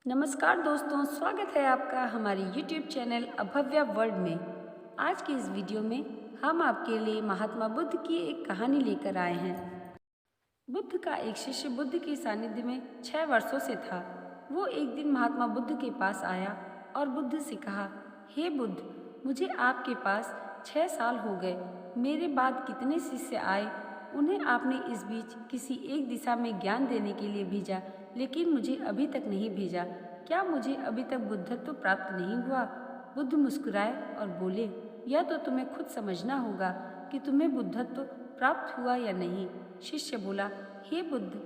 नमस्कार दोस्तों, स्वागत है आपका हमारे YouTube चैनल अभव्या वर्ल्ड में। आज की इस वीडियो में हम आपके लिए महात्मा बुद्ध की एक कहानी लेकर आए हैं। बुद्ध का एक शिष्य बुद्ध के सानिध्य में 6 वर्षों से था। वो एक दिन महात्मा बुद्ध के पास आया और बुद्ध से कहा, हे बुद्ध, मुझे आपके पास 6 साल हो गए। मेरे बाद कितने शिष्य आए, उन्हें आपने इस बीच किसी एक दिशा में ज्ञान देने के लिए भेजा, लेकिन मुझे अभी तक नहीं भेजा। क्या मुझे अभी तक बुद्धत्व प्राप्त नहीं हुआ? बुद्ध मुस्कुराए और बोले, यह तो तुम्हें खुद समझना होगा कि तुम्हें बुद्धत्व प्राप्त हुआ या नहीं। शिष्य बोला, हे बुद्ध,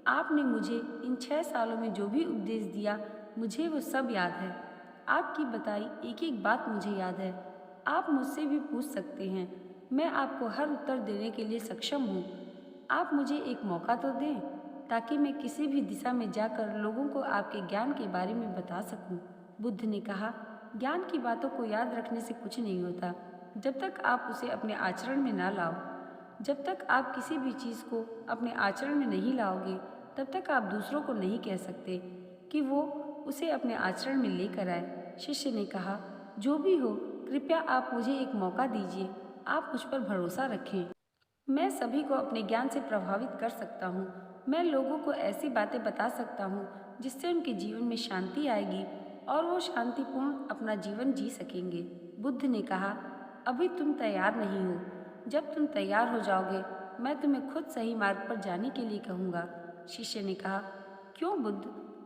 आपने मुझे इन 6 सालों में जो भी उपदेश दिया, मुझे वो सब याद है। आपकी बताई एक एक बात मुझे याद है। आप मुझसे भी पूछ सकते हैं, मैं आपको हर उत्तर देने के लिए सक्षम हूँ। आप मुझे एक मौका तो दें, ताकि मैं किसी भी दिशा में जाकर लोगों को आपके ज्ञान के बारे में बता सकूं। बुद्ध ने कहा, ज्ञान की बातों को याद रखने से कुछ नहीं होता, जब तक आप उसे अपने आचरण में ना लाओ। जब तक आप किसी भी चीज़ को अपने आचरण में नहीं लाओगे, तब तक आप दूसरों को नहीं कह सकते कि वो उसे अपने आचरण में लेकर आए। शिष्य ने कहा, जो भी हो, कृपया आप मुझे एक मौका दीजिए। आप मुझ पर भरोसा रखें। मैं सभी को अपने ज्ञान से प्रभावित कर सकता हूँ। मैं लोगों को ऐसी बातें बता सकता हूँ जिससे उनके जीवन में शांति आएगी और वो शांतिपूर्ण अपना जीवन जी सकेंगे। बुद्ध ने कहा, अभी तुम तैयार नहीं हो। जब तुम तैयार हो जाओगे, मैं तुम्हें खुद सही मार्ग पर जाने के लिए कहूँगा। शिष्य ने कहा, क्यों बुद्ध,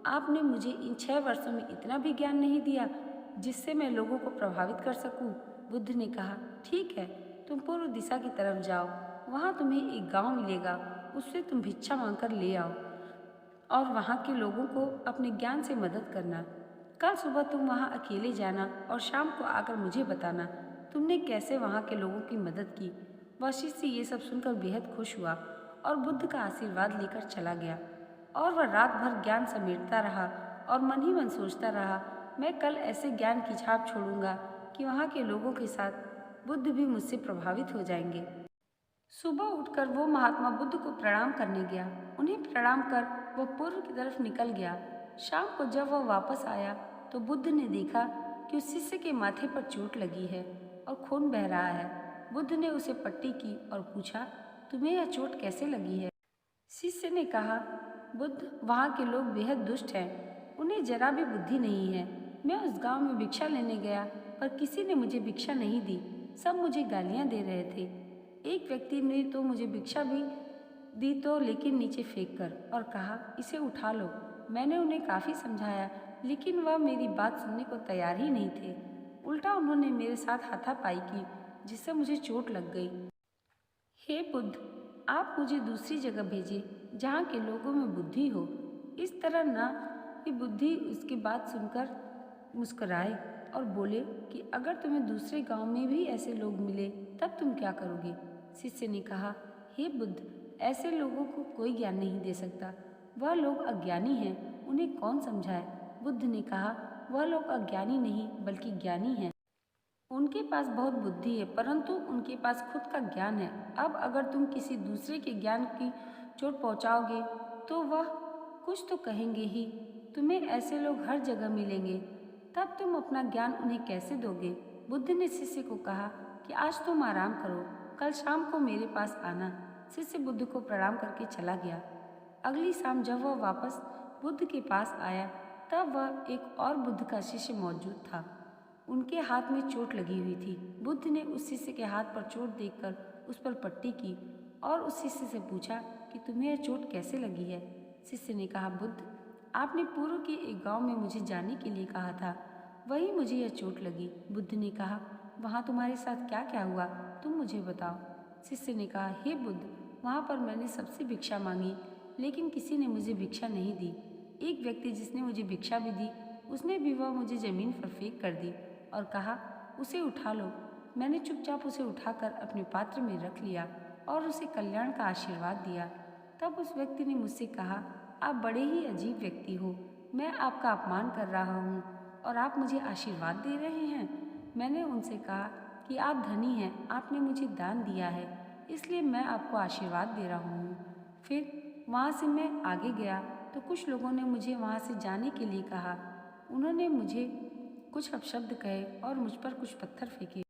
आपने मुझे इन 6 वर्षों में इतना भी ज्ञान नहीं दिया जिससे मैं लोगों को प्रभावित कर सकूं? बुद्ध ने कहा, ठीक है, तुम पूर्व दिशा की तरफ जाओ। वहाँ तुम्हें एक गांव मिलेगा, उससे तुम भिक्षा मांगकर ले आओ और वहाँ के लोगों को अपने ज्ञान से मदद करना। कल सुबह तुम वहाँ अकेले जाना और शाम को आकर मुझे बताना तुमने कैसे वहाँ के लोगों की मदद की। वह शिष्य ये सब सुनकर बेहद खुश हुआ और बुद्ध का आशीर्वाद लेकर चला गया। और वह रात भर ज्ञान समेटता रहा और मन ही मन सोचता रहा, मैं कल ऐसे ज्ञान की छाप छोड़ूंगा कि वहाँ के लोगों के साथ बुद्ध भी मुझसे प्रभावित हो जाएंगे। सुबह उठकर वो महात्मा बुद्ध को प्रणाम करने गया। उन्हें प्रणाम कर वह पूर्व की तरफ निकल गया। शाम को जब वह वापस आया तो बुद्ध ने देखा कि उस शिष्य के माथे पर चोट लगी है और खून बह रहा है। बुद्ध ने उसे पट्टी की और पूछा, तुम्हें यह चोट कैसे लगी है? शिष्य ने कहा, बुद्ध, वहाँ के लोग बेहद दुष्ट हैं, उन्हें जरा भी बुद्धि नहीं है। मैं उस गांव में भिक्षा लेने गया, पर किसी ने मुझे भिक्षा नहीं दी। सब मुझे गालियाँ दे रहे थे। एक व्यक्ति ने तो मुझे भिक्षा भी दी, तो लेकिन नीचे फेंक कर, और कहा, इसे उठा लो। मैंने उन्हें काफ़ी समझाया, लेकिन वह मेरी बात सुनने को तैयार ही नहीं थे। उल्टा उन्होंने मेरे साथ हाथापाई की, जिससे मुझे चोट लग गई। हे बुद्ध, आप मुझे दूसरी जगह भेजिए जहाँ के लोगों में बुद्धि हो। इस तरह ना कि बुद्धि उसकी बात सुनकर मुस्कराए और बोले कि अगर तुम्हें दूसरे गांव में भी ऐसे लोग मिले तब तुम क्या करोगे? शिष्य ने कहा, हे बुद्ध, ऐसे लोगों को कोई ज्ञान नहीं दे सकता। वह लोग अज्ञानी हैं, उन्हें कौन समझाए? बुद्ध ने कहा, वह लोग अज्ञानी नहीं बल्कि ज्ञानी हैं। उनके पास बहुत बुद्धि है, परंतु उनके पास खुद का ज्ञान है। अब अगर तुम किसी दूसरे के ज्ञान की चोट पहुंचाओगे तो वह कुछ तो कहेंगे ही। तुम्हें ऐसे लोग हर जगह मिलेंगे, तब तुम अपना ज्ञान उन्हें कैसे दोगे? बुद्ध ने शिष्य को कहा कि आज तुम आराम करो, कल शाम को मेरे पास आना। शिष्य बुद्ध को प्रणाम करके चला गया। अगली शाम जब वह वापस बुद्ध के पास आया, तब वह एक और बुद्ध का शिष्य मौजूद था। उनके हाथ में चोट लगी हुई थी। बुद्ध ने उस शिष्य के हाथ पर चोट देखकर उस पर पट्टी की और उस शिष्य से पूछा कि तुम्हें यह चोट कैसे लगी है? शिष्य ने कहा, बुद्ध, आपने पूर्व के एक गांव में मुझे जाने के लिए कहा था, वहीं मुझे यह चोट लगी। बुद्ध ने कहा, वहाँ तुम्हारे साथ क्या क्या हुआ, तुम मुझे बताओ। शिष्य ने कहा, हे बुद्ध, वहाँ पर मैंने सबसे भिक्षा मांगी, लेकिन किसी ने मुझे भिक्षा नहीं दी। एक व्यक्ति जिसने मुझे भिक्षा भी दी, उसने भी वह मुझे जमीन पर फेंक कर दी और कहा, उसे उठा लो। मैंने चुपचाप उसे उठाकर अपने पात्र में रख लिया और उसे कल्याण का आशीर्वाद दिया। तब उस व्यक्ति ने मुझसे कहा, आप बड़े ही अजीब व्यक्ति हो, मैं आपका अपमान कर रहा हूँ और आप मुझे आशीर्वाद दे रहे हैं। मैंने उनसे कहा कि आप धनी हैं, आपने मुझे दान दिया है, इसलिए मैं आपको आशीर्वाद दे रहा हूँ। फिर वहाँ से मैं आगे गया तो तो कुछ लोगों ने मुझे वहाँ से जाने के लिए कहा। उन्होंने मुझे कुछ अपशब्द कहे और मुझ पर कुछ पत्थर फेंके,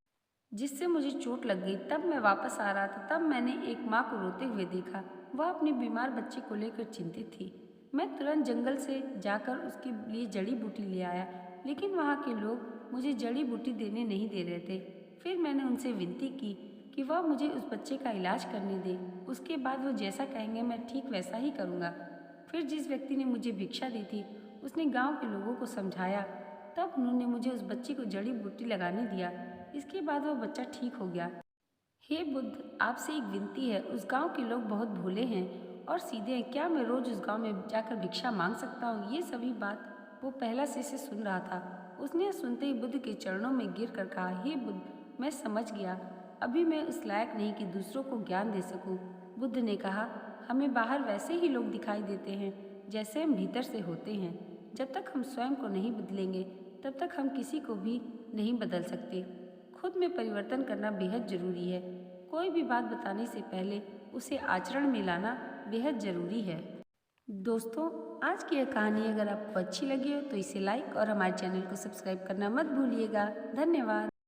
जिससे मुझे चोट लग गई। तब मैं वापस आ रहा था, तब मैंने एक माँ को रोते हुए देखा। वह अपने बीमार बच्चे को लेकर चिंतित थी। मैं तुरंत जंगल से जाकर उसके लिए जड़ी बूटी ले आया, लेकिन वहाँ के लोग मुझे जड़ी बूटी देने नहीं दे रहे थे। फिर मैंने उनसे विनती की कि वह मुझे उस बच्चे का इलाज करने दे। उसके बाद वो जैसा कहेंगे मैं ठीक वैसा ही करूँगा। फिर जिस व्यक्ति ने मुझे भिक्षा दी थी उसने गांव के लोगों को समझाया। तब उन्होंने मुझे उस बच्चे को जड़ी बूटी लगाने दिया। इसके बाद वो बच्चा ठीक हो गया। हे बुद्ध, आपसे एक विनती है। उस गांव के लोग बहुत भोले हैं और सीधे हैं। क्या मैं रोज उस गांव में जाकर भिक्षा मांग सकता हूँ? ये सभी बात वो पहला से सुन रहा था। उसने सुनते ही बुद्ध के चरणों में गिर कर कहा, हे बुद्ध, मैं समझ गया। अभी मैं उस लायक नहीं कि दूसरों को ज्ञान दे सकूं। बुद्ध ने कहा, हमें बाहर वैसे ही लोग दिखाई देते हैं जैसे हम भीतर से होते हैं। जब तक हम स्वयं को नहीं बदलेंगे तब तक हम किसी को भी नहीं बदल सकते। खुद में परिवर्तन करना बेहद जरूरी है। कोई भी बात बताने से पहले उसे आचरण में लाना बेहद जरूरी है। दोस्तों, आज की यह कहानी अगर आपको अच्छी लगी हो तो इसे लाइक और हमारे चैनल को सब्सक्राइब करना मत भूलिएगा। धन्यवाद।